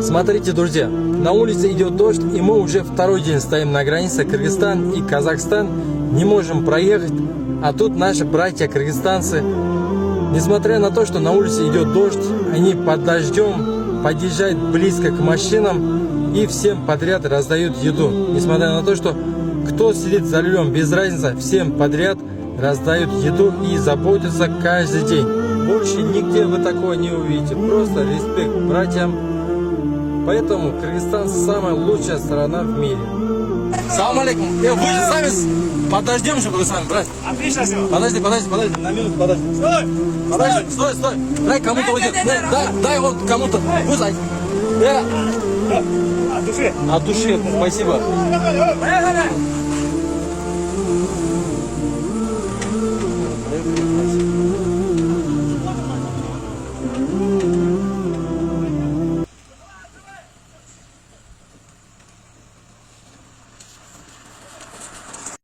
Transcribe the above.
Смотрите, друзья, на улице идет дождь, и мы уже второй день стоим на границе Кыргызстан и Казахстан, не можем проехать, а тут наши братья-кыргызстанцы, несмотря на то, что на улице идет дождь, они под дождем подъезжают близко к машинам и всем подряд раздают еду. Несмотря на то, что кто сидит за рулем, без разницы, всем подряд раздают еду и заботятся каждый день. Больше нигде вы такое не увидите. Просто респект братьям. Поэтому Кыргызстан самая лучшая страна в мире. Салам алейкум. Вы же сами подождем, чтобы вы сами, брать. Отлично все. Подожди. На минуту подожди. Стой! Подожди, стой. Дай кому-то уйдет. Дай он кому-то. Вызай. От души. От души. Спасибо. Поехали!